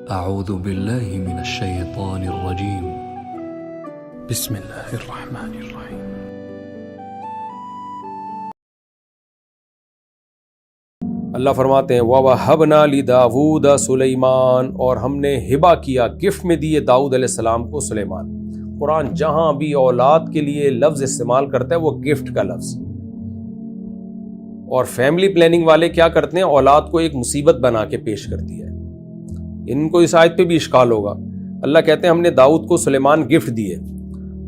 اعوذ باللہ من الشیطان الرجیم بسم اللہ الرحمن الرحیم۔ اللہ فرماتے ہیں وَوَهَبْنَا لِدَاوُودَ سُلَيْمَانَ، اور ہم نے ہبہ کیا، گفٹ میں دیے داؤد علیہ السلام کو سلیمان۔ قرآن جہاں بھی اولاد کے لیے لفظ استعمال کرتا ہے وہ گفٹ کا لفظ، اور فیملی پلاننگ والے کیا کرتے ہیں، اولاد کو ایک مصیبت بنا کے پیش کر دیا ہے۔ ان کو اس آیت پہ بھی اشکال ہوگا۔ اللہ کہتے ہیں ہم نے داؤد کو سلیمان گفٹ دیے،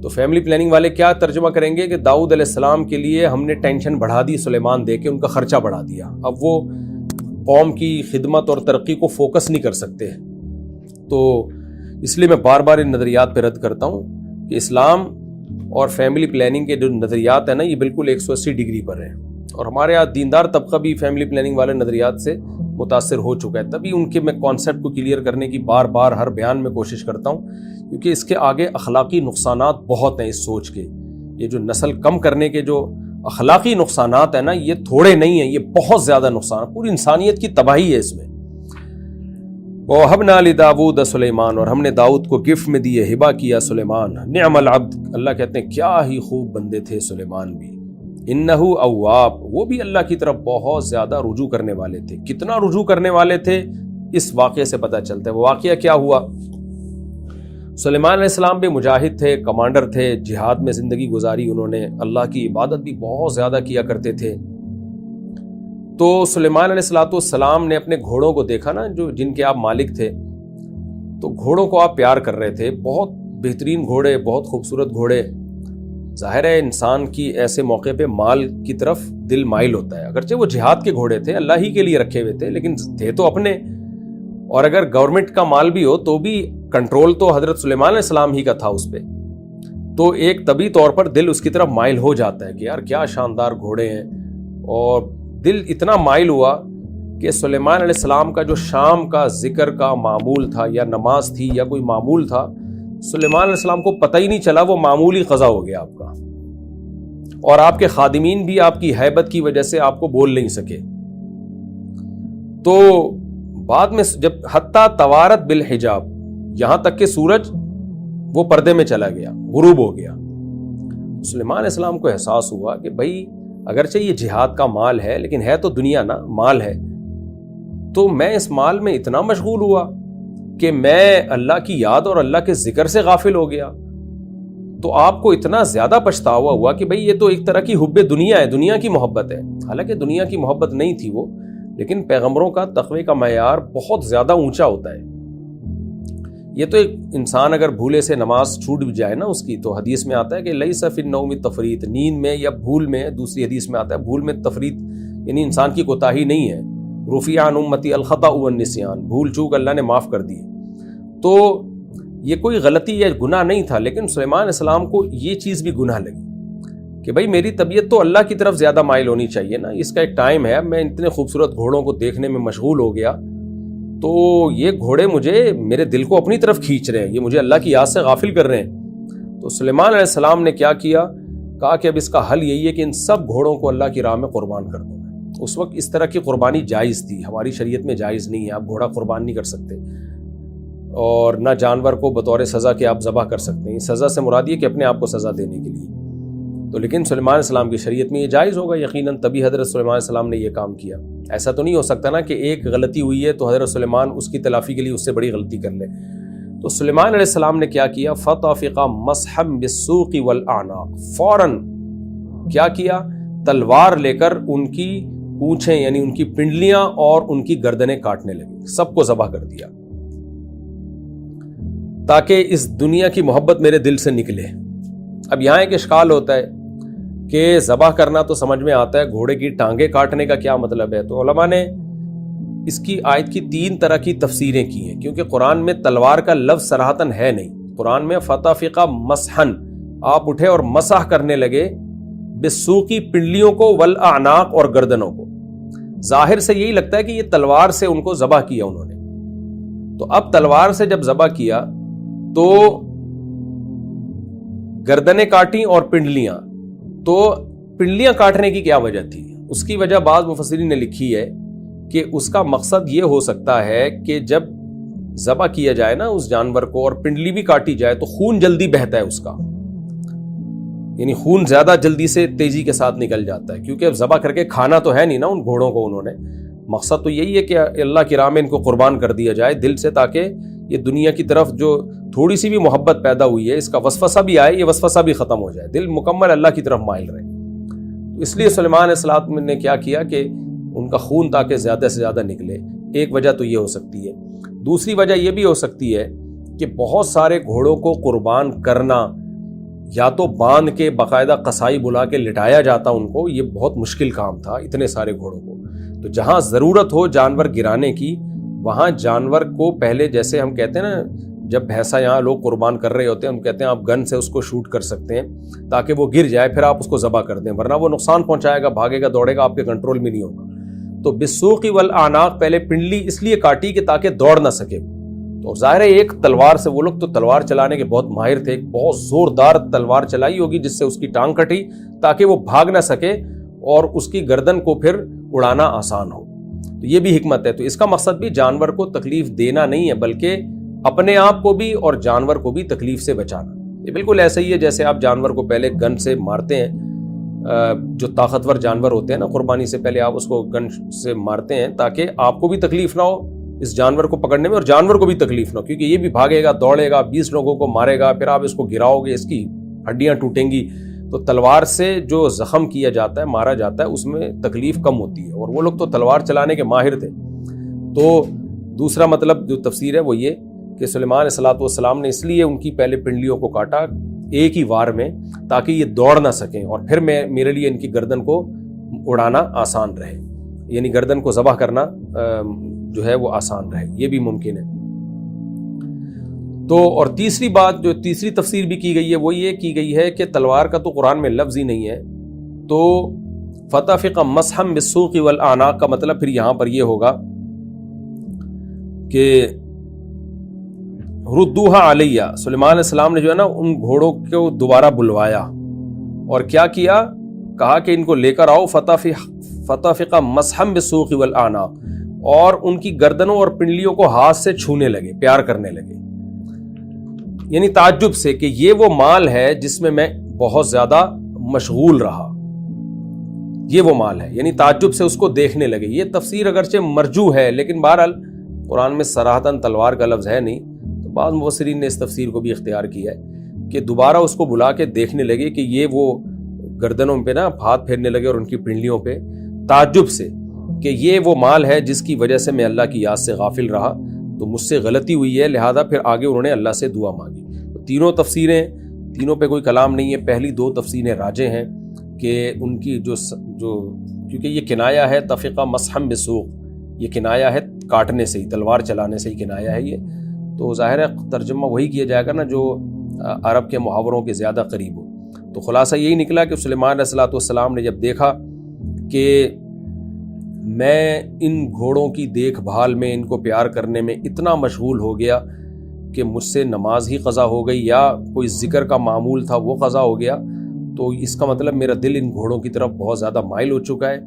تو فیملی پلاننگ والے کیا ترجمہ کریں گے کہ داؤد علیہ السلام کے لیے ہم نے ٹینشن بڑھا دی، سلیمان دے کے ان کا خرچہ بڑھا دیا، اب وہ قوم کی خدمت اور ترقی کو فوکس نہیں کر سکتے۔ تو اس لیے میں بار بار ان نظریات پہ رد کرتا ہوں کہ اسلام اور فیملی پلاننگ کے جو نظریات ہیں نا، یہ بالکل 180 ڈگری پر ہیں، اور ہمارے یہاں دیندار طبقہ بھی فیملی پلاننگ والے نظریات سے متاثر ہو چکا ہے، تبھی ان کے میں کانسیپٹ کو کلیئر کرنے کی بار بار ہر بیان میں کوشش کرتا ہوں، کیونکہ اس کے آگے اخلاقی نقصانات بہت ہیں۔ اس سوچ کے یہ جو نسل کم کرنے کے جو اخلاقی نقصانات ہیں نا، یہ تھوڑے نہیں ہیں، یہ بہت زیادہ نقصان، پوری انسانیت کی تباہی ہے اس میں۔ وَوَهَبْنَا لِدَاوُودَ سُلَيْمَانَ، اور ہم نے داؤد کو گفٹ میں دیے، ہبہ کیا سلیمان۔ نعم العبد، اللہ کہتے ہیں کیا ہی خوب بندے تھے سلیمان بھی۔ انہ اواب، وہ بھی اللہ کی طرف بہت زیادہ رجوع کرنے والے تھے۔ کتنا رجوع کرنے والے تھے اس واقعے سے پتہ چلتا ہے۔ وہ واقعہ کیا ہوا؟ سلیمان علیہ السلام بھی مجاہد تھے، کمانڈر تھے، جہاد میں زندگی گزاری انہوں نے، اللہ کی عبادت بھی بہت زیادہ کیا کرتے تھے۔ تو سلیمان علیہ السلام نے اپنے گھوڑوں کو دیکھا نا، جن کے آپ مالک تھے، تو گھوڑوں کو آپ پیار کر رہے تھے، بہت بہترین گھوڑے، بہت خوبصورت گھوڑے۔ ظاہر ہے انسان کی ایسے موقع پہ مال کی طرف دل مائل ہوتا ہے، اگرچہ وہ جہاد کے گھوڑے تھے، اللہ ہی کے لیے رکھے ہوئے تھے، لیکن تھے تو اپنے، اور اگر گورنمنٹ کا مال بھی ہو تو بھی کنٹرول تو حضرت سلیمان علیہ السلام ہی کا تھا اس پہ، تو ایک طبی طور پر دل اس کی طرف مائل ہو جاتا ہے کہ یار کیا شاندار گھوڑے ہیں، اور دل اتنا مائل ہوا کہ سلیمان علیہ السلام کا جو شام کا ذکر کا معمول تھا، یا نماز تھی یا کوئی معمول تھا، سلیمان علیہ السلام کو پتہ ہی نہیں چلا، وہ معمولی قضا ہو گیا آپ کا، اور آپ کے خادمین بھی آپ کی ہیبت کی وجہ سے آپ کو بول نہیں سکے۔ تو بعد میں جب حتیٰ توارت بالحجاب، یہاں تک کہ سورج وہ پردے میں چلا گیا، غروب ہو گیا، سلیمان علیہ السلام کو احساس ہوا کہ بھائی اگرچہ یہ جہاد کا مال ہے، لیکن ہے تو دنیا نا، مال ہے، تو میں اس مال میں اتنا مشغول ہوا کہ میں اللہ کی یاد اور اللہ کے ذکر سے غافل ہو گیا۔ تو آپ کو اتنا زیادہ پچھتاوا ہوا کہ بھئی یہ تو ایک طرح کی حب دنیا ہے، دنیا کی محبت ہے، حالانکہ دنیا کی محبت نہیں تھی وہ، لیکن پیغمبروں کا تقوی کا معیار بہت زیادہ اونچا ہوتا ہے۔ یہ تو ایک انسان اگر بھولے سے نماز چھوٹ بھی جائے نا اس کی، تو حدیث میں آتا ہے کہ لیس فی النوم تفریط، نیند میں یا بھول میں، دوسری حدیث میں آتا ہے بھول میں تفریط، یعنی انسان کی کوتاہی نہیں ہے، رفیع عن امتی الخطأ والنسیان، بھول چوک اللہ نے معاف کر دی۔ تو یہ کوئی غلطی یا گناہ نہیں تھا، لیکن سلیمان علیہ السلام کو یہ چیز بھی گناہ لگی کہ بھائی میری طبیعت تو اللہ کی طرف زیادہ مائل ہونی چاہیے نا، اس کا ایک ٹائم ہے، میں اتنے خوبصورت گھوڑوں کو دیکھنے میں مشغول ہو گیا، تو یہ گھوڑے مجھے میرے دل کو اپنی طرف کھینچ رہے ہیں، یہ مجھے اللہ کی یاد سے غافل کر رہے ہیں۔ تو سلیمان علیہ السلام نے کیا کیا، کہا کہ اب اس کا حل یہی ہے کہ ان سب گھوڑوں کو اللہ کی راہ میں قربان کر دوں۔ اس وقت اس طرح کی قربانی جائز تھی، ہماری شریعت میں جائز نہیں ہے، آپ گھوڑا قربان نہیں کر سکتے، اور نہ جانور کو بطور سزا کے آپ ذبح کر سکتے ہیں، سزا سے مراد یہ کہ اپنے آپ کو سزا دینے کے لیے۔ تو لیکن سلیمان علیہ السلام کی شریعت میں یہ جائز ہوگا یقیناً، تبھی حضرت سلیمان علیہ السلام نے یہ کام کیا۔ ایسا تو نہیں ہو سکتا نا کہ ایک غلطی ہوئی ہے تو حضرت سلیمان اس کی تلافی کے لیے اس سے بڑی غلطی کر لے۔ تو سلیمان علیہ السلام نے کیا کیا، فطفق مسحا بالسوق والاعناق، فوراً کیا کیا، تلوار لے کر ان کی پونچھیں یعنی ان کی پنڈلیاں اور ان کی گردنیں کاٹنے لگے، سب کو ذبح کر دیا، تاکہ اس دنیا کی محبت میرے دل سے نکلے۔ اب یہاں ایک اشکال ہوتا ہے کہ ذبح کرنا تو سمجھ میں آتا ہے، گھوڑے کی ٹانگیں کاٹنے کا کیا مطلب ہے؟ تو علماء نے اس کی آیت کی 3 طرح کی تفسیریں کی ہیں، کیونکہ قرآن میں تلوار کا لفظ صراحتاً ہے نہیں۔ قرآن میں فطفق مسحن، آپ اٹھے اور مسح کرنے لگے، بالسوقی، پنڈلیوں کو، والاعناق، اور گردنوں کو۔ ظاہر سے یہی لگتا ہے کہ یہ تلوار سے ان کو ذبح کیا انہوں نے۔ تو اب تلوار سے جب ذبح کیا تو گردنیں کاٹی اور پنڈلیاں، تو پنڈلیاں کاٹنے کی کیا وجہ تھی؟ اس کی وجہ بعض مفسرین نے لکھی ہے کہ اس کا مقصد یہ ہو سکتا ہے کہ جب ذبح کیا جائے نا اس جانور کو اور پنڈلی بھی کاٹی جائے تو خون جلدی بہتا ہے اس کا، یعنی خون زیادہ جلدی سے تیزی کے ساتھ نکل جاتا ہے، کیونکہ اب ذبح کر کے کھانا تو ہے نہیں نا ان گھوڑوں کو انہوں نے، مقصد تو یہی ہے کہ اللہ کی راہ میں ان کو قربان کر دیا جائے دل سے، تاکہ یہ دنیا کی طرف جو تھوڑی سی بھی محبت پیدا ہوئی ہے اس کا وسوسہ بھی آئے، یہ وسوسہ بھی ختم ہو جائے، دل مکمل اللہ کی طرف مائل رہے۔ اس لیے سلیمان علیہ السلام نے کیا کیا کہ ان کا خون تاکہ زیادہ سے زیادہ نکلے، ایک وجہ تو یہ ہو سکتی ہے۔ دوسری وجہ یہ بھی ہو سکتی ہے کہ بہت سارے گھوڑوں کو قربان کرنا، یا تو باندھ کے باقاعدہ قصائی بلا کے لٹایا جاتا ان کو، یہ بہت مشکل کام تھا اتنے سارے گھوڑوں کو، تو جہاں ضرورت ہو جانور گرانے کی وہاں جانور کو پہلے، جیسے ہم کہتے ہیں نا جب بھینسا یہاں لوگ قربان کر رہے ہوتے ہیں ہم کہتے ہیں آپ گن سے اس کو شوٹ کر سکتے ہیں تاکہ وہ گر جائے، پھر آپ اس کو ذبح کر دیں، ورنہ وہ نقصان پہنچائے گا، بھاگے گا دوڑے گا، آپ کے کنٹرول میں نہیں ہوگا۔ تو بالسوق والاعناق پہلے پنڈلی اس لیے کاٹی کہ تاکہ دوڑ نہ سکے، تو ظاہر ہے ایک تلوار سے، وہ لوگ تو تلوار چلانے کے بہت ماہر تھے، ایک بہت زوردار تلوار چلائی ہوگی جس سے اس کی ٹانگ کٹی تاکہ وہ بھاگ نہ سکے اور اس کی گردن کو پھر اڑانا آسان ہو، تو یہ بھی حکمت ہے۔ تو اس کا مقصد بھی جانور کو تکلیف دینا نہیں ہے بلکہ اپنے آپ کو بھی اور جانور کو بھی تکلیف سے بچانا۔ یہ بالکل ایسا ہی ہے جیسے آپ جانور کو پہلے گن سے مارتے ہیں، جو طاقتور جانور ہوتے ہیں نا قربانی سے پہلے آپ اس کو گن سے مارتے ہیں تاکہ آپ کو بھی تکلیف نہ ہو اس جانور کو پکڑنے میں اور جانور کو بھی تکلیف نہ ہو، کیونکہ یہ بھی بھاگے گا دوڑے گا 20 لوگوں کو مارے گا، پھر آپ اس کو گراؤ گے اس کی ہڈیاں ٹوٹیں گی، تو تلوار سے جو زخم کیا جاتا ہے مارا جاتا ہے اس میں تکلیف کم ہوتی ہے، اور وہ لوگ تو تلوار چلانے کے ماہر تھے۔ تو دوسرا مطلب جو تفسیر ہے وہ یہ کہ سلیمان علیہ السلام نے اس لیے ان کی پہلے پنڈلیوں کو کاٹا ایک ہی وار میں تاکہ یہ دوڑ نہ سکیں، اور پھر میرے لیے ان کی گردن کو اڑانا آسان رہے، یعنی گردن کو ذبح کرنا جو ہے وہ آسان رہے، یہ بھی ممکن ہے۔ تو اور تیسری بات جو تیسری تفسیر بھی کی گئی ہے وہ یہ کی گئی ہے کہ تلوار کا تو قرآن میں لفظ ہی نہیں ہے، تو فتفق مسحا بالسوق والاعناق کا مطلب پھر یہاں پر یہ ہوگا کہ ردوها علیہ، سلیمان علیہ السلام نے جو ہے نا ان گھوڑوں کو دوبارہ بلوایا اور کیا کیا، کہا کہ ان کو لے کر آؤ، فتفق مسحا بالسوق والاعناق، اور ان کی گردنوں اور پنڈلیوں کو ہاتھ سے چھونے لگے، پیار کرنے لگے، یعنی تعجب سے کہ یہ وہ مال ہے جس میں بہت زیادہ مشغول رہا، یہ وہ مال ہے، یعنی تعجب سے اس کو دیکھنے لگے۔ یہ تفسیر اگرچہ مرجو ہے لیکن بہرحال قرآن میں صراحتاً تلوار کا لفظ ہے نہیں، تو بعض مفسرین نے اس تفسیر کو بھی اختیار کیا ہے کہ دوبارہ اس کو بلا کے دیکھنے لگے کہ یہ وہ گردنوں پہ نا ہاتھ پھیرنے لگے اور ان کی پنڈلیوں پہ تعجب سے کہ یہ وہ مال ہے جس کی وجہ سے میں اللہ کی یاد سے غافل رہا، تو مجھ سے غلطی ہوئی ہے، لہذا پھر آگے انہوں نے اللہ سے دعا مانگی۔ تو تینوں تفسیریں، تینوں پہ کوئی کلام نہیں ہے، پہلی دو تفسیریں راجح ہیں کہ ان کی جو کیونکہ یہ کنایا ہے تفقہ مسحا بالسوق، یہ کنایا ہے کاٹنے سے ہی، تلوار چلانے سے ہی کنایا ہے یہ، تو ظاہر ہے ترجمہ وہی کیا جائے گا نا جو عرب کے محاوروں کے زیادہ قریب ہو۔ تو خلاصہ یہی نکلا کہ سلیمان علیہ السلام نے جب دیکھا کہ میں ان گھوڑوں کی دیکھ بھال میں، ان کو پیار کرنے میں اتنا مشغول ہو گیا کہ مجھ سے نماز ہی قضا ہو گئی یا کوئی ذکر کا معمول تھا وہ قضا ہو گیا، تو اس کا مطلب میرا دل ان گھوڑوں کی طرف بہت زیادہ مائل ہو چکا ہے۔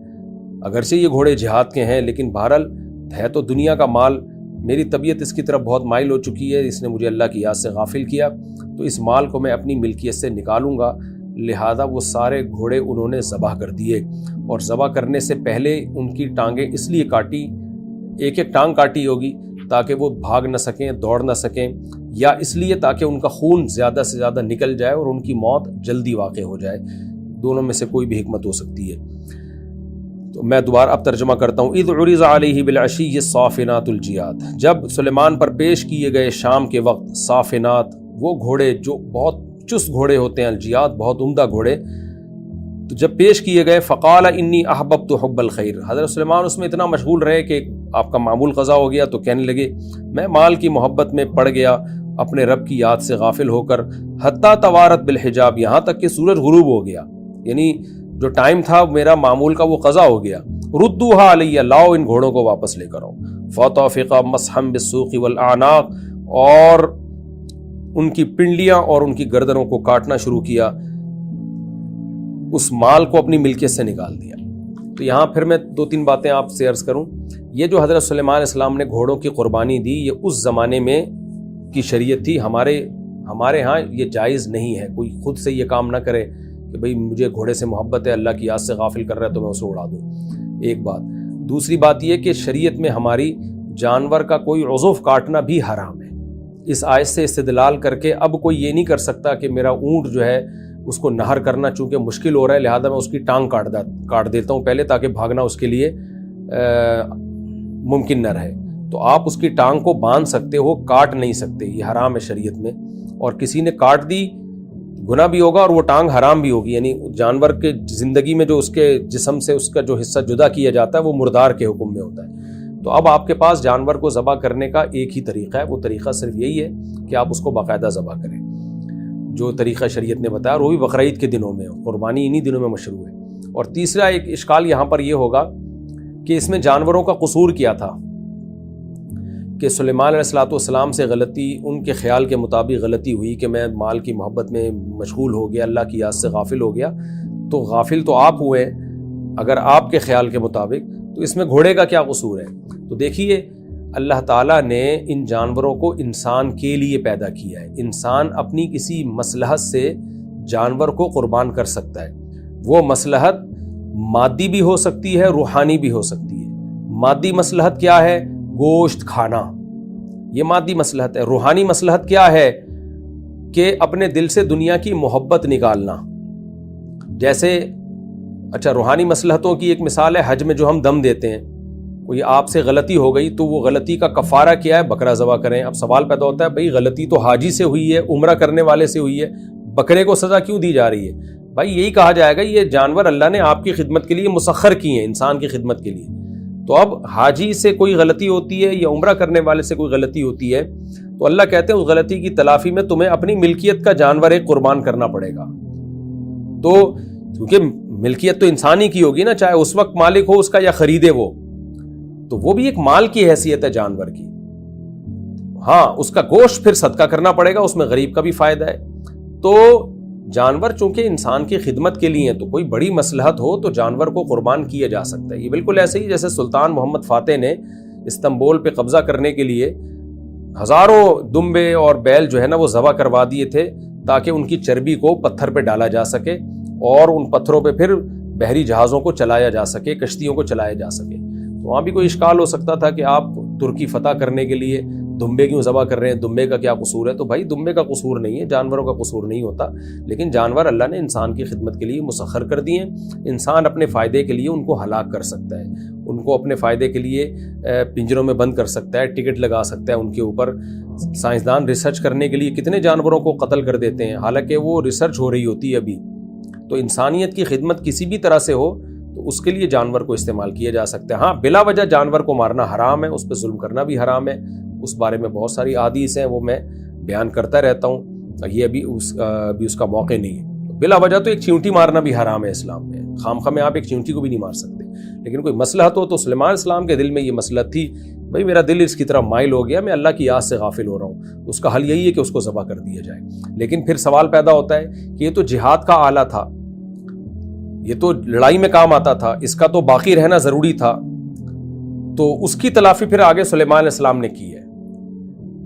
اگرچہ یہ گھوڑے جہاد کے ہیں لیکن بہرحال ہے تو دنیا کا مال، میری طبیعت اس کی طرف بہت مائل ہو چکی ہے، اس نے مجھے اللہ کی یاد سے غافل کیا، تو اس مال کو میں اپنی ملکیت سے نکالوں گا، لہذا وہ سارے گھوڑے انہوں نے ذبح کر دیے، اور ذبح کرنے سے پہلے ان کی ٹانگیں اس لیے کاٹی، ایک ایک ٹانگ کاٹی ہوگی تاکہ وہ بھاگ نہ سکیں، دوڑ نہ سکیں، یا اس لیے تاکہ ان کا خون زیادہ سے زیادہ نکل جائے اور ان کی موت جلدی واقع ہو جائے، دونوں میں سے کوئی بھی حکمت ہو سکتی ہے۔ تو میں دوبارہ اب ترجمہ کرتا ہوں۔ اذ عرض علیہ بالعشی الصافنات الجیاد، جب سلیمان پر پیش کیے گئے شام کے وقت صافنات، وہ گھوڑے جو بہت چست گھوڑے ہوتے ہیں، الجیاد بہت عمدہ گھوڑے، تو جب پیش کیے گئے فقال انی احببت حب الخیر، حضرت سلیمان اس میں اتنا مشغول رہے کہ آپ کا معمول قضا ہو گیا تو کہنے لگے میں مال کی محبت میں پڑ گیا، اپنے رب کی یاد سے غافل ہو کر، حتی توارت بالحجاب، یہاں تک کہ سورج غروب ہو گیا، یعنی جو ٹائم تھا میرا معمول کا وہ قضا ہو گیا، ردوها علیہ، لاؤ ان گھوڑوں کو واپس لے کر آؤ، فطفق مسحا بالسوق والاعناق، اور ان کی پنڈلیاں اور ان کی گردنوں کو کاٹنا شروع کیا، اس مال کو اپنی ملکیت سے نکال دیا۔ تو یہاں پھر میں دو تین باتیں آپ سے عرض کروں۔ یہ جو حضرت سلیمان علیہ السلام نے گھوڑوں کی قربانی دی یہ اس زمانے میں کی شریعت تھی. ہمارے ہاں یہ جائز نہیں ہے. کوئی خود سے یہ کام نہ کرے کہ بھئی مجھے گھوڑے سے محبت ہے, اللہ کی یاد سے غافل کر رہا ہے تو میں اسے اڑا دوں. ایک بات. دوسری بات یہ کہ شریعت میں ہماری جانور کا کوئی عضو کاٹنا بھی حرام ہے. اس آیت سے استدلال کر کے اب کوئی یہ نہیں کر سکتا کہ میرا اونٹ جو ہے اس کو نہر کرنا چونکہ مشکل ہو رہا ہے لہذا میں اس کی ٹانگ کاٹ دیتا ہوں پہلے تاکہ بھاگنا اس کے لیے ممکن نہ رہے. تو آپ اس کی ٹانگ کو باندھ سکتے ہو, کاٹ نہیں سکتے. یہ حرام ہے شریعت میں. اور کسی نے کاٹ دی گناہ بھی ہوگا اور وہ ٹانگ حرام بھی ہوگی. یعنی جانور کے زندگی میں جو اس کے جسم سے اس کا جو حصہ جدا کیا جاتا ہے وہ مردار کے حکم میں ہوتا ہے. تو اب آپ کے پاس جانور کو ذبح کرنے کا ایک ہی طریقہ ہے. وہ طریقہ صرف یہی ہے کہ آپ اس کو باقاعدہ ذبح کریں جو طریقہ شریعت نے بتایا, اور وہ بھی بقرعید کے دنوں میں. قربانی انہی دنوں میں مشروع ہے. اور تیسرا ایک اشکال یہاں پر یہ ہوگا کہ اس میں جانوروں کا قصور کیا تھا کہ سلیمان علیہ السلام سے غلطی, ان کے خیال کے مطابق غلطی ہوئی کہ میں مال کی محبت میں مشغول ہو گیا, اللہ کی یاد سے غافل ہو گیا. تو غافل تو آپ ہوئے اگر آپ کے خیال کے مطابق, تو اس میں گھوڑے کا کیا قصور ہے؟ تو دیکھیے اللہ تعالیٰ نے ان جانوروں کو انسان کے لیے پیدا کیا ہے. انسان اپنی کسی مصلحت سے جانور کو قربان کر سکتا ہے. وہ مصلحت مادی بھی ہو سکتی ہے, روحانی بھی ہو سکتی ہے. مادی مصلحت کیا ہے؟ گوشت کھانا, یہ مادی مصلحت ہے. روحانی مصلحت کیا ہے؟ کہ اپنے دل سے دنیا کی محبت نکالنا. جیسے اچھا روحانی مصلحتوں کی ایک مثال ہے حج میں جو ہم دم دیتے ہیں. کوئی آپ سے غلطی ہو گئی تو وہ غلطی کا کفارہ کیا ہے؟ بکرا ذبح کریں. اب سوال پیدا ہوتا ہے بھائی غلطی تو حاجی سے ہوئی ہے, عمرہ کرنے والے سے ہوئی ہے, بکرے کو سزا کیوں دی جا رہی ہے؟ بھائی یہی کہا جائے گا یہ جانور اللہ نے آپ کی خدمت کے لیے مسخر کیے ہیں, انسان کی خدمت کے لیے. تو اب حاجی سے کوئی غلطی ہوتی ہے یا عمرہ کرنے والے سے کوئی غلطی ہوتی ہے تو اللہ کہتے ہیں اس غلطی کی تلافی میں تمہیں اپنی ملکیت کا جانور ایک قربان کرنا پڑے گا. تو کیونکہ ملکیت تو انسانی کی ہوگی نا, چاہے اس وقت مالک ہو اس کا یا خریدے وہ, تو وہ بھی ایک مال کی حیثیت ہے جانور کی. ہاں اس کا گوشت پھر صدقہ کرنا پڑے گا, اس میں غریب کا بھی فائدہ ہے. تو جانور چونکہ انسان کی خدمت کے لیے ہیں تو کوئی بڑی مصلحت ہو تو جانور کو قربان کیا جا سکتا ہے. یہ بالکل ایسے ہی جیسے سلطان محمد فاتح نے استنبول پہ قبضہ کرنے کے لیے ہزاروں دمبے اور بیل جو ہے نا وہ ذبح کروا دیے تھے تاکہ ان کی چربی کو پتھر پہ ڈالا جا سکے اور ان پتھروں پہ پھر بحری جہازوں کو چلایا جا سکے, کشتیوں کو چلایا جا سکے. تو وہاں بھی کوئی اشکال ہو سکتا تھا کہ آپ ترکی فتح کرنے کے لیے دمبے کیوں ذبح کر رہے ہیں, دمبے کا کیا قصور ہے؟ تو بھائی دمبے کا قصور نہیں ہے, جانوروں کا قصور نہیں ہوتا. لیکن جانور اللہ نے انسان کی خدمت کے لیے مسخر کر دیے ہیں. انسان اپنے فائدے کے لیے ان کو ہلاک کر سکتا ہے, ان کو اپنے فائدے کے لیے پنجروں میں بند کر سکتا ہے, ٹکٹ لگا سکتا ہے ان کے اوپر. سائنسدان ریسرچ کرنے کے لیے کتنے جانوروں کو قتل کر دیتے ہیں حالانکہ وہ ریسرچ ہو رہی ہوتی ہے ابھی. تو انسانیت کی خدمت کسی بھی طرح سے ہو تو اس کے لیے جانور کو استعمال کیا جا سکتا ہے. ہاں بلا وجہ جانور کو مارنا حرام ہے, اس پہ ظلم کرنا بھی حرام ہے. اس بارے میں بہت ساری احادیث ہیں وہ میں بیان کرتا رہتا ہوں, یہ ابھی اس کا موقع نہیں ہے. بلا وجہ تو ایک چیونٹی مارنا بھی حرام ہے اسلام میں. خامخواہ میں آپ ایک چیونٹی کو بھی نہیں مار سکتے. لیکن کوئی مصلحت ہو تو سلیمان علیہ السلام کے دل میں یہ مصلحت تھی بھائی میرا دل اس کی طرف مائل ہو گیا, میں اللہ کی یاد سے غافل ہو رہا ہوں. اس کا حل یہی ہے کہ اس کو ذبح کر دیا جائے. لیکن پھر سوال پیدا ہوتا ہے کہ یہ تو جہاد کا آلہ تھا, یہ تو لڑائی میں کام آتا تھا, اس کا تو باقی رہنا ضروری تھا. تو اس کی تلافی پھر آگے سلیمان علیہ السلام نے کی ہے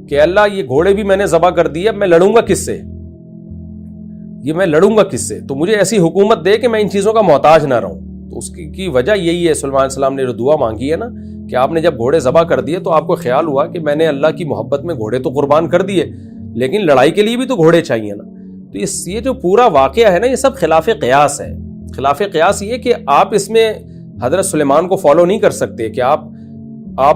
کہ اللہ یہ گھوڑے بھی میں نے ذبح کر دیے, اب میں لڑوں گا کس سے؟ یہ میں لڑوں گا کس سے؟ تو مجھے ایسی حکومت دے کہ میں ان چیزوں کا محتاج نہ رہوں. تو اس کی وجہ یہی ہے سلیمان علیہ السلام نے جو دعا مانگی ہے نا کہ آپ نے جب گھوڑے ذبح کر دیے تو آپ کو خیال ہوا کہ میں نے اللہ کی محبت میں گھوڑے تو قربان کر دیے لیکن لڑائی کے لیے بھی تو گھوڑے چاہیے نا. تو یہ جو پورا واقعہ ہے نا یہ سب خلاف قیاس ہے. خلاف قیاس یہ کہ آپ اس میں حضرت سلیمان کو فالو نہیں کر سکتے کہ آپ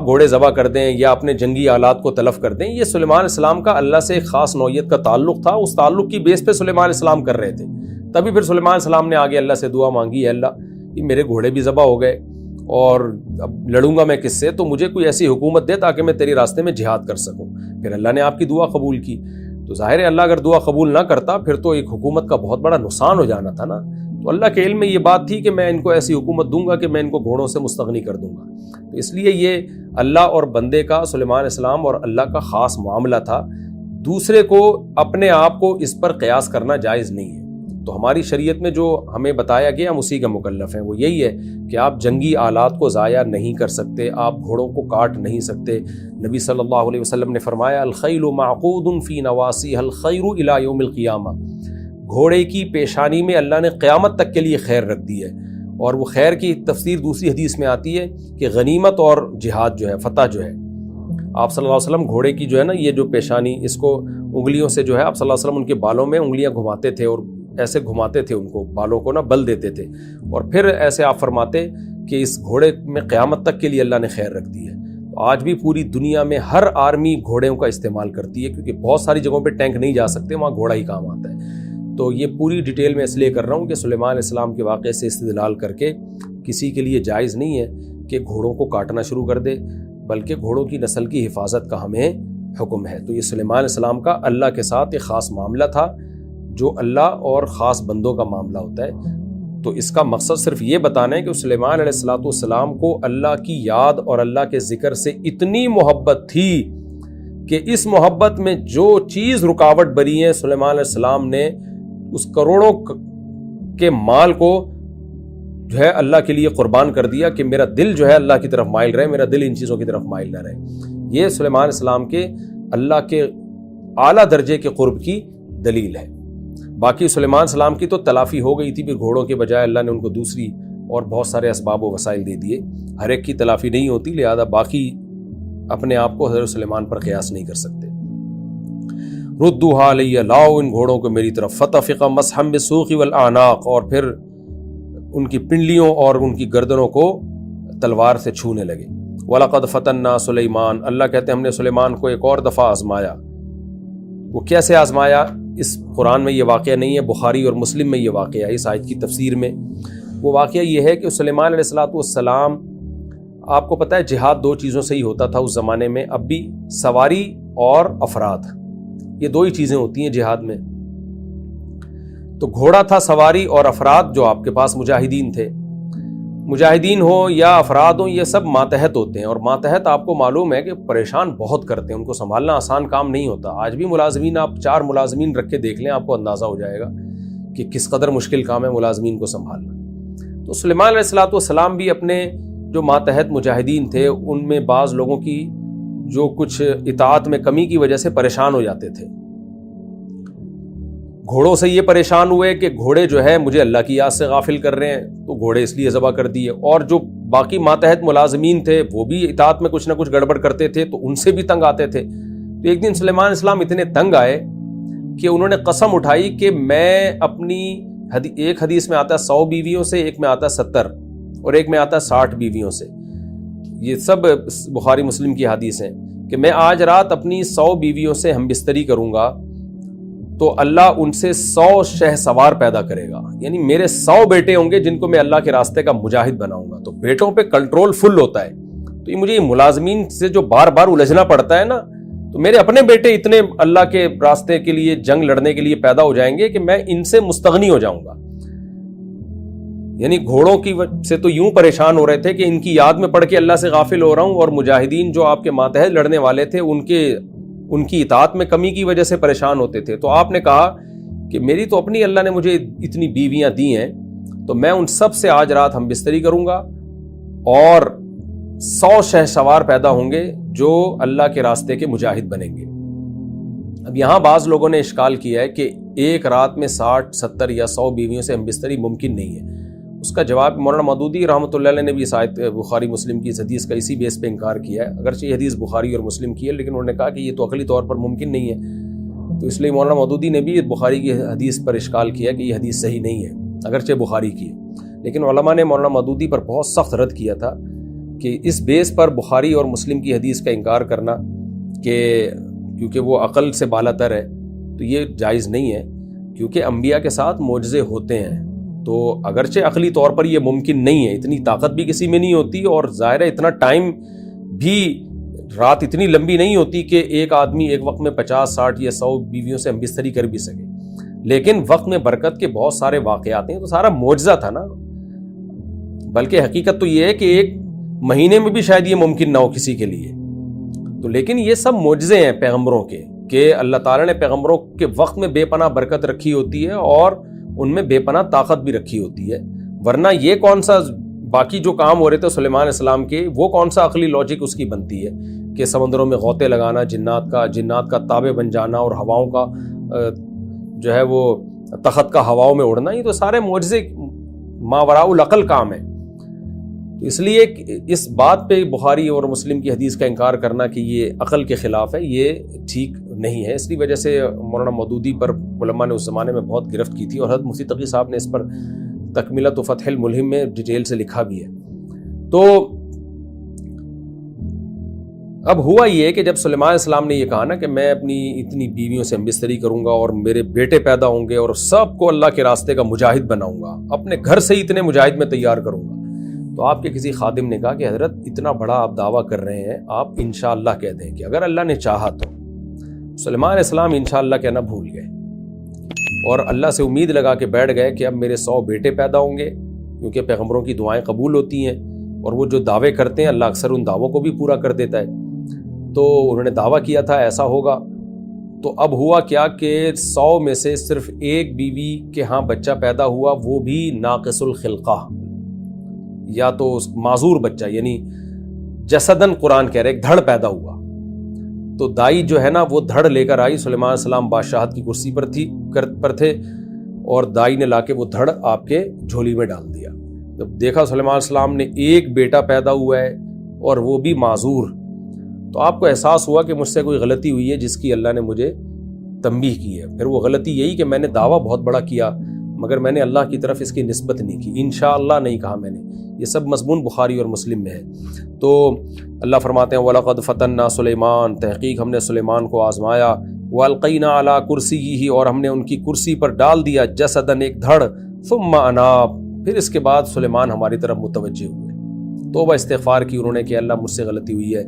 گھوڑے ذبح کر دیں یا اپنے جنگی آلات کو تلف کر دیں. یہ سلیمان علیہ السلام کا اللہ سے ایک خاص نوعیت کا تعلق تھا, اس تعلق کی بیس پہ سلیمان علیہ السلام کر رہے تھے. تبھی پھر سلیمان علیہ السلام نے آگے اللہ سے دعا مانگی, ہے اللہ یہ میرے گھوڑے بھی ذبح ہو گئے اور اب لڑوں گا میں کس سے, تو مجھے کوئی ایسی حکومت دے تاکہ میں تیری راستے میں جہاد کر سکوں. پھر اللہ نے آپ کی دعا قبول کی. تو ظاہر ہے اللہ اگر دعا قبول نہ کرتا پھر تو ایک حکومت کا بہت بڑا نقصان ہو جانا تھا نا. تو اللہ کے علم میں یہ بات تھی کہ میں ان کو ایسی حکومت دوں گا کہ میں ان کو گھوڑوں سے مستغنی کر دوں گا. تو اس لیے یہ اللہ اور بندے کا, سلیمان علیہ السلام اور اللہ کا خاص معاملہ تھا. دوسرے کو اپنے آپ کو اس پر قیاس کرنا جائز نہیں ہے. تو ہماری شریعت میں جو ہمیں بتایا گیا ہم اسی کا مکلف ہیں، وہ یہی ہے کہ آپ جنگی آلات کو ضائع نہیں کر سکتے، آپ گھوڑوں کو کاٹ نہیں سکتے۔ نبی صلی اللہ علیہ وسلم نے فرمایا الخیل معقود فی نواسیھا الخیر الی یوم القیامہ، گھوڑے کی پیشانی میں اللہ نے قیامت تک کے لیے خیر رکھ دی ہے، اور وہ خیر کی تفسیر دوسری حدیث میں آتی ہے کہ غنیمت اور جہاد جو ہے، فتح جو ہے، آپ صلی اللہ علیہ وسلم گھوڑے کی جو ہے نا یہ جو پیشانی، اس کو انگلیوں سے جو ہے آپ صلی اللہ علیہ وسلم ان کے بالوں میں انگلیاں گھماتے تھے اور ایسے گھماتے تھے، ان کو بالوں کو نا بل دیتے تھے، اور پھر ایسے آپ فرماتے کہ اس گھوڑے میں قیامت تک کے لیے اللہ نے خیر رکھ دی ہے۔ تو آج بھی پوری دنیا میں ہر آرمی گھوڑوں کا استعمال کرتی ہے، کیونکہ بہت ساری جگہوں پہ ٹینک نہیں جا سکتے، وہاں گھوڑا ہی کام آتا ہے۔ تو یہ پوری ڈیٹیل میں اس لیے کر رہا ہوں کہ سلیمان علیہ السلام کے واقعے سے استدلال کر کے کسی کے لیے جائز نہیں ہے کہ گھوڑوں کو کاٹنا شروع کر دے، بلکہ گھوڑوں کی نسل کی حفاظت کا ہمیں حکم ہے۔ تو یہ سلیمان علیہ السلام کا اللہ کے ساتھ ایک خاص معاملہ تھا، جو اللہ اور خاص بندوں کا معاملہ ہوتا ہے۔ تو اس کا مقصد صرف یہ بتانا ہے کہ سلیمان علیہ السلام کو اللہ کی یاد اور اللہ کے ذکر سے اتنی محبت تھی کہ اس محبت میں جو چیز رکاوٹ بنی ہے، سلیمان علیہ السلام نے اس کروڑوں کے مال کو جو ہے اللہ کے لیے قربان کر دیا کہ میرا دل جو ہے اللہ کی طرف مائل رہے، میرا دل ان چیزوں کی طرف مائل نہ رہے۔ یہ سلیمان علیہ السلام کے اللہ کے اعلیٰ درجے کے قرب کی دلیل ہے۔ باقی سلیمان علیہ السلام کی تو تلافی ہو گئی تھی، پھر گھوڑوں کے بجائے اللہ نے ان کو دوسری اور بہت سارے اسباب و وسائل دے دیے۔ ہر ایک کی تلافی نہیں ہوتی، لہذا باقی اپنے آپ کو حضرت سلیمان پر قیاس نہیں کر سکتے۔ ردوہا علیہ، لاؤ ان گھوڑوں کو میری طرف، فتفق مسحا بالسوق والاعناق، اور پھر ان کی پنڈلیوں اور ان کی گردنوں کو تلوار سے چھونے لگے۔ وَلَقَدْ فَتَنَّا سُلَيْمَانَ، اللہ کہتے ہیں ہم نے سلیمان کو ایک اور دفعہ آزمایا۔ وہ کیسے آزمایا؟ اس قرآن میں یہ واقعہ نہیں ہے، بخاری اور مسلم میں یہ واقعہ ہے، اس آیت کی تفسیر میں وہ واقعہ یہ ہے کہ سلیمان علیہ السلام، آپ کو پتہ ہے جہاد دو چیزوں سے ہی ہوتا تھا اس زمانے میں، اب بھی سواری اور افراد، یہ دو ہی چیزیں ہوتی ہیں جہاد میں۔ تو گھوڑا تھا سواری، اور افراد جو آپ کے پاس مجاہدین تھے، مجاہدین ہو یا افراد ہوں، یہ سب ماتحت ہوتے ہیں، اور ماتحت آپ کو معلوم ہے کہ پریشان بہت کرتے ہیں، ان کو سنبھالنا آسان کام نہیں ہوتا۔ آج بھی ملازمین، آپ 4 ملازمین رکھ کے دیکھ لیں، آپ کو اندازہ ہو جائے گا کہ کس قدر مشکل کام ہے ملازمین کو سنبھالنا۔ تو سلیمان علیہ السلام بھی اپنے جو ماتحت مجاہدین تھے، ان میں بعض لوگوں کی جو کچھ اطاعت میں کمی کی وجہ سے پریشان ہو جاتے تھے۔ گھوڑوں سے یہ پریشان ہوئے کہ گھوڑے جو ہے مجھے اللہ کی یاد سے غافل کر رہے ہیں، تو گھوڑے اس لیے ذبح کر دیے، اور جو باقی ماتحت ملازمین تھے وہ بھی اطاعت میں کچھ نہ کچھ گڑبڑ کرتے تھے، تو ان سے بھی تنگ آتے تھے۔ تو ایک دن سلیمان علیہ السلام اتنے تنگ آئے کہ انہوں نے قسم اٹھائی کہ میں اپنی، ایک حدیث میں آتا ہے 100 بیویوں سے، ایک میں آتا ہے 70، اور ایک میں آتا ہے 60 بیویوں سے، یہ سب بخاری مسلم کی حدیث ہیں، کہ میں آج رات اپنی 100 بیویوں سے ہم بستری کروں گا تو اللہ ان سے 100 شہ سوار پیدا کرے گا، یعنی میرے 100 بیٹے ہوں گے جن کو میں اللہ کے راستے کا مجاہد بناؤں گا۔ تو بیٹوں پہ کنٹرول فل ہوتا ہے، تو یہ مجھے یہ ملازمین سے جو بار بار الجھنا پڑتا ہے نا، تو میرے اپنے بیٹے اتنے اللہ کے راستے کے لیے جنگ لڑنے کے لیے پیدا ہو جائیں گے کہ میں ان سے مستغنی ہو جاؤں گا۔ یعنی گھوڑوں کی سے تو یوں پریشان ہو رہے تھے کہ ان کی یاد میں پڑھ کے اللہ سے غافل ہو رہا ہوں، اور مجاہدین جو آپ کے ماتحت لڑنے والے تھے ان کی اطاعت میں کمی کی وجہ سے پریشان ہوتے تھے۔ تو آپ نے کہا کہ میری تو اپنی اللہ نے مجھے اتنی بیویاں دی ہیں، تو میں ان سب سے آج رات ہم بستری کروں گا، اور 100 شہ سوار پیدا ہوں گے جو اللہ کے راستے کے مجاہد بنیں گے۔ اب یہاں بعض لوگوں نے اشکال کیا ہے کہ ایک رات میں 60 70 یا 100 بیویوں سے ہم بستری ممکن نہیں ہے۔ اس کا جواب مولانا مودودی رحمۃ اللہ علیہ نے بھی اس آیت بخاری مسلم کی اس حدیث کا اسی بیس پہ انکار کیا ہے، اگرچہ یہ حدیث بخاری اور مسلم کی ہے، لیکن انہوں نے کہا کہ یہ تو عقلی طور پر ممکن نہیں ہے، تو اس لیے مولانا مودودی نے بھی بخاری کی حدیث پر اشکال کیا کہ یہ حدیث صحیح نہیں ہے، اگرچہ بخاری کی ہے۔ لیکن علماء نے مولانا مودودی پر بہت سخت رد کیا تھا کہ اس بیس پر بخاری اور مسلم کی حدیث کا انکار کرنا کہ کیونکہ وہ عقل سے بالا تر ہے، تو یہ جائز نہیں ہے، کیونکہ انبیاء کے ساتھ معجزے ہوتے ہیں۔ تو اگرچہ عقلی طور پر یہ ممکن نہیں ہے، اتنی طاقت بھی کسی میں نہیں ہوتی، اور ظاہر ہے اتنا ٹائم بھی، رات اتنی لمبی نہیں ہوتی کہ ایک آدمی ایک وقت میں 50 60 یا 100 بیویوں سے ہم بستری کر بھی سکے، لیکن وقت میں برکت کے بہت سارے واقعات ہیں، تو سارا معجزہ تھا نا۔ بلکہ حقیقت تو یہ ہے کہ ایک مہینے میں بھی شاید یہ ممکن نہ ہو کسی کے لیے، تو لیکن یہ سب معجزے ہیں پیغمبروں کے، کہ اللہ تعالیٰ نے پیغمبروں کے وقت میں بے پناہ برکت رکھی ہوتی ہے، اور ان میں بے پناہ طاقت بھی رکھی ہوتی ہے، ورنہ یہ کون سا باقی جو کام ہو رہے تھے سلیمان علیہ السلام کے، وہ کون سا عقلی لاجک اس کی بنتی ہے کہ سمندروں میں غوطے لگانا، جنات کا تابع بن جانا اور ہواؤں کا جو ہے وہ تخت کا ہواؤں میں اڑنا، یہ تو سارے معجزے ماوراء العقل کام ہے۔ اس لیے اس بات پہ بخاری اور مسلم کی حدیث کا انکار کرنا کہ یہ عقل کے خلاف ہے، یہ ٹھیک نہیں ہے۔ اس لیے وجہ سے مولانا مودودی پر علماء نے اس زمانے میں بہت گرفت کی تھی، اور حضرت مفتی تقی صاحب نے اس پر تکملۃ فتح الملہم میں ڈیٹیل سے لکھا بھی ہے۔ تو اب ہوا یہ کہ جب سلیمان علیہ السلام نے یہ کہا نا کہ میں اپنی اتنی بیویوں سے ہمبستری کروں گا اور میرے بیٹے پیدا ہوں گے اور سب کو اللہ کے راستے کا مجاہد بناؤں گا، اپنے گھر سے ہی اتنے مجاہد میں تیار کروں گا، تو آپ کے کسی خادم نے کہا کہ حضرت اتنا بڑا آپ دعویٰ کر رہے ہیں، آپ انشاءاللہ کہہ دیں کہ اگر اللہ نے چاہا تو۔ سلیمان علیہ السلام انشاءاللہ کہنا بھول گئے اور اللہ سے امید لگا کے بیٹھ گئے کہ اب میرے 100 بیٹے پیدا ہوں گے، کیونکہ پیغمبروں کی دعائیں قبول ہوتی ہیں اور وہ جو دعوے کرتے ہیں اللہ اکثر ان دعووں کو بھی پورا کر دیتا ہے۔ تو انہوں نے دعویٰ کیا تھا ایسا ہوگا، تو اب ہوا کیا کہ 100 میں سے صرف ایک بیوی کے ہاں بچہ پیدا ہوا، وہ بھی ناقص الخلقہ، یا تو معذور بچہ، یعنی جسدن قرآن کہہ رہے ایک دھڑ پیدا ہوا۔ تو دائی جو ہے نا وہ دھڑ لے کر آئی، سلیمان علیہ السلام بادشاہت کی کرسی پر تھے، اور دائی نے لا کے وہ دھڑ آپ کے جھولی میں ڈال دیا۔ جب دیکھا سلیمان علیہ السلام نے ایک بیٹا پیدا ہوا ہے اور وہ بھی معذور، تو آپ کو احساس ہوا کہ مجھ سے کوئی غلطی ہوئی ہے جس کی اللہ نے مجھے تنبیہ کی ہے۔ پھر وہ غلطی یہی کہ میں نے دعویٰ بہت بڑا کیا مگر میں نے اللہ کی طرف اس کی نسبت نہیں کی، انشاءاللہ نہیں کہا میں نے۔ یہ سب مضمون بخاری اور مسلم میں ہے۔ تو اللہ فرماتے ہیں وَلَقَدْ فَتَنَّا سُلَيْمَانَ، تحقیق ہم نے سلیمان کو آزمایا، وَأَلْقَيْنَا عَلَىٰ كُرْسِيِّهِ، اور ہم نے ان کی کرسی پر ڈال دیا جسدن ایک دھڑ، ثُمَّ أَنَابَ، پھر اس کے بعد سلیمان ہماری طرف متوجہ ہوئے، توبہ استغفار کی انہوں نے کہ اللہ مجھ سے غلطی ہوئی ہے۔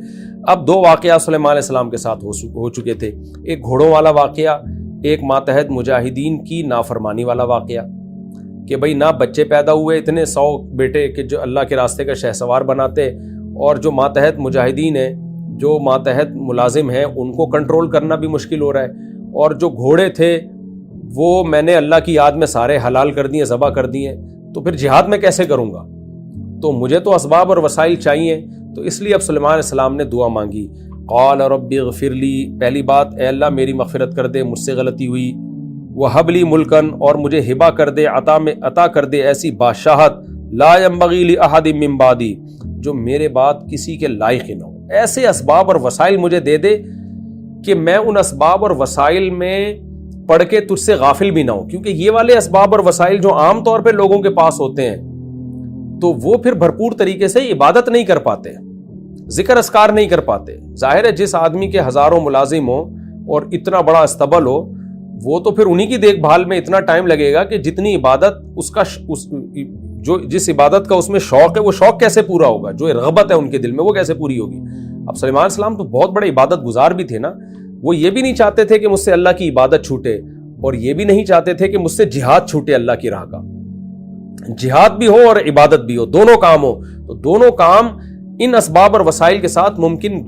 اب 2 واقعات سلیمان علیہ السلام کے ساتھ ہو چکے تھے، ایک گھوڑوں والا واقعہ، ایک ماتحت مجاہدین کی نافرمانی والا واقعہ کہ بھئی نہ بچے پیدا ہوئے، اتنے 100 بیٹے کہ جو اللہ کے راستے کا شہسوار بناتے، اور جو ماتحت مجاہدین ہیں، جو ماتحت ملازم ہیں، ان کو کنٹرول کرنا بھی مشکل ہو رہا ہے، اور جو گھوڑے تھے وہ میں نے اللہ کی یاد میں سارے حلال کر دیے، ذبح کر دیے، تو پھر جہاد میں کیسے کروں گا؟ تو مجھے تو اسباب اور وسائل چاہیے۔ تو اس لیے اب سلیمان علیہ السلام نے دعا مانگی، قال رب اغفر لی، پہلی بات اے اللہ میری مغفرت کر دے، مجھ سے غلطی ہوئی، وہب لی ملکن، اور مجھے ہبہ کر دے، عطا کر دے ایسی بادشاہت، لا ينبغی لاحد من بعدی، جو میرے بعد کسی کے لائق ہی نہ ہو، ایسے اسباب اور وسائل مجھے دے دے کہ میں ان اسباب اور وسائل میں پڑھ کے تجھ سے غافل بھی نہ ہوں، کیونکہ یہ والے اسباب اور وسائل جو عام طور پہ لوگوں کے پاس ہوتے ہیں تو وہ پھر بھرپور طریقے سے عبادت نہیں کر پاتے، ذکر اذکار نہیں کر پاتے۔ ظاہر ہے جس آدمی کے ہزاروں ملازم ہوں اور اتنا بڑا استبل ہو، وہ تو پھر انہی کی دیکھ بھال میں اتنا ٹائم لگے گا کہ جتنی عبادت جو جس عبادت کا اس میں شوق ہے، وہ شوق کیسے پورا ہوگا، جو رغبت ہے ان کے دل میں وہ کیسے پوری ہوگی۔ اب سلیمان علیہ السلام تو بہت بڑے عبادت گزار بھی تھے نا، وہ یہ بھی نہیں چاہتے تھے کہ مجھ سے اللہ کی عبادت چھوٹے، اور یہ بھی نہیں چاہتے تھے کہ مجھ سے جہاد چھوٹے، اللہ کی راہ کا جہاد بھی ہو اور عبادت بھی ہو، دونوں کام ہو، تو دونوں کام ان اسباب اور وسائل کے ساتھ ممکن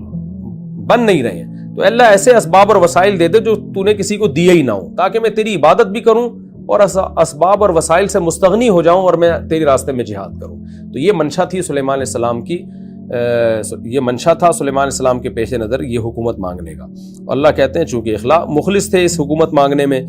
بن نہیں رہے ہیں۔ تو اللہ ایسے اسباب اور وسائل دے دے جو تو نے کسی کو دیے ہی نہ ہو، تاکہ میں تیری عبادت بھی کروں اور اسباب اور وسائل سے مستغنی ہو جاؤں اور میں تیرے راستے میں جہاد کروں۔ تو یہ منشا تھی سلیمان علیہ السلام کی، یہ منشا تھا سلیمان علیہ السلام کے پیش نظر یہ حکومت مانگنے کا۔ اللہ کہتے ہیں چونکہ مخلص تھے اس حکومت مانگنے میں،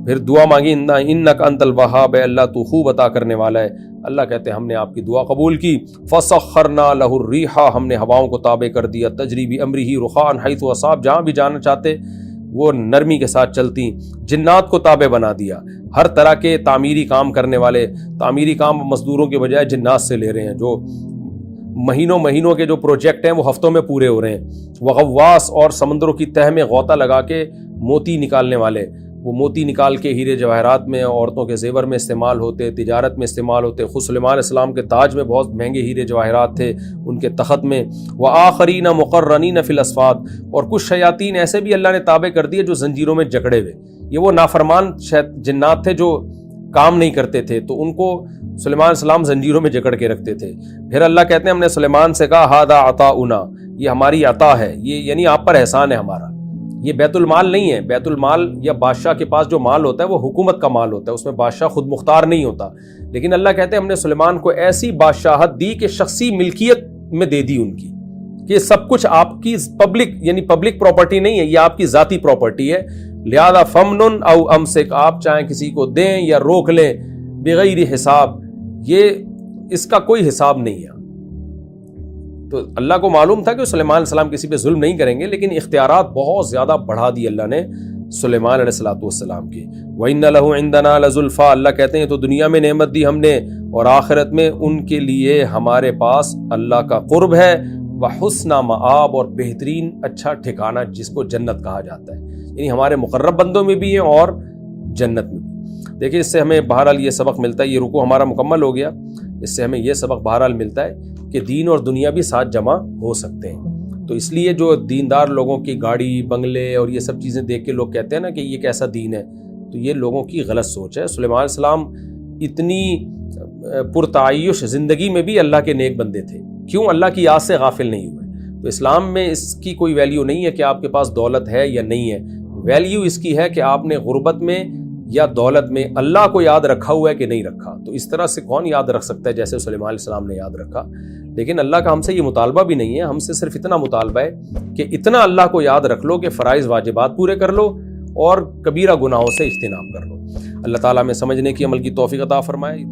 پھر دعا مانگی انک انت الوہاب، اللہ تو خوب عطا کرنے والا ہے۔ اللہ کہتے ہیں ہم نے آپ کی دعا قبول کی، فسخرنا لہ الریح، ہم نے ہواؤں کو تابع کر دیا، تجری بامرہ رخاء حیث اصاب، جہاں بھی جانا چاہتے وہ نرمی کے ساتھ چلتی، جنات کو تابع بنا دیا، ہر طرح کے تعمیری کام کرنے والے، تعمیری کام مزدوروں کے بجائے جنات سے لے رہے ہیں، جو مہینوں کے جو پروجیکٹ ہیں وہ ہفتوں میں پورے ہو رہے ہیں، وغواص، اور سمندروں کی تہ میں غوطہ لگا کے موتی نکالنے والے، وہ موتی نکال کے ہیرے جواہرات میں عورتوں کے زیور میں استعمال ہوتے، تجارت میں استعمال ہوتے۔ خود سلیمان علیہ السلام کے تاج میں بہت مہنگے ہیرے جواہرات تھے، ان کے تخت میں، وآخرین مقرنین فی الاسفاد، اور کچھ شیاطین ایسے بھی اللہ نے تابع کر دیے جو زنجیروں میں جکڑے ہوئے، یہ وہ نافرمان جنات تھے جو کام نہیں کرتے تھے، تو ان کو سلیمان علیہ السلام زنجیروں میں جکڑ کے رکھتے تھے۔ پھر اللہ کہتے ہیں ہم نے سلیمان سے کہا ھذا عطاؤنا، یہ ہماری عطا ہے، یہ یعنی آپ پر احسان ہے ہمارا، یہ بیت المال نہیں ہے. بیت المال یا بادشاہ کے پاس جو مال ہوتا ہے وہ حکومت کا مال ہوتا ہے, اس میں بادشاہ خود مختار نہیں ہوتا. لیکن اللہ کہتے ہیں ہم نے سلیمان کو ایسی بادشاہت دی کہ شخصی ملکیت میں دے دی ان کی, کہ سب کچھ آپ کی پبلک یعنی پبلک پراپرٹی نہیں ہے, یہ آپ کی ذاتی پراپرٹی ہے. لہذا فمنن او امسک, آپ چاہیں کسی کو دیں یا روک لیں, بغیر حساب, یہ اس کا کوئی حساب نہیں ہے. تو اللہ کو معلوم تھا کہ سلیمان علیہ السلام کسی پہ ظلم نہیں کریں گے, لیکن اختیارات بہت زیادہ بڑھا دی اللہ نے سلیمان علیہ السلام کے. وَإِنَّ لَهُ عِندَنَا لَزُلْفَىٰ, اللہ کہتے ہیں تو دنیا میں نعمت دی ہم نے, اور آخرت میں ان کے لیے ہمارے پاس اللہ کا قرب ہے. وَحُسْنَ مآب, اور بہترین اچھا ٹھکانہ جس کو جنت کہا جاتا ہے, یعنی ہمارے مقرب بندوں میں بھی ہیں اور جنت میں بھی. دیکھیں اس سے ہمیں بہرحال یہ سبق ملتا ہے, یہ رکوع ہمارا مکمل ہو گیا, اس سے ہمیں یہ سبق بہرحال ملتا ہے کہ دین اور دنیا بھی ساتھ جمع ہو سکتے ہیں. تو اس لیے جو دیندار لوگوں کی گاڑی بنگلے اور یہ سب چیزیں دیکھ کے لوگ کہتے ہیں نا کہ یہ کیسا دین ہے, تو یہ لوگوں کی غلط سوچ ہے. سلیمان علیہ السلام اتنی پرتعیش زندگی میں بھی اللہ کے نیک بندے تھے, کیوں اللہ کی یاد سے غافل نہیں ہوئے. تو اسلام میں اس کی کوئی ویلیو نہیں ہے کہ آپ کے پاس دولت ہے یا نہیں ہے, ویلیو اس کی ہے کہ آپ نے غربت میں یا دولت میں اللہ کو یاد رکھا ہوا ہے کہ نہیں رکھا. تو اس طرح سے کون یاد رکھ سکتا ہے جیسے سلیمان علیہ السلام نے یاد رکھا. لیکن اللہ کا ہم سے یہ مطالبہ بھی نہیں ہے, ہم سے صرف اتنا مطالبہ ہے کہ اتنا اللہ کو یاد رکھ لو کہ فرائض واجبات پورے کر لو اور کبیرہ گناہوں سے اجتناب کر لو. اللہ تعالیٰ میں سمجھنے کی عمل کی توفیق عطا فرمائے.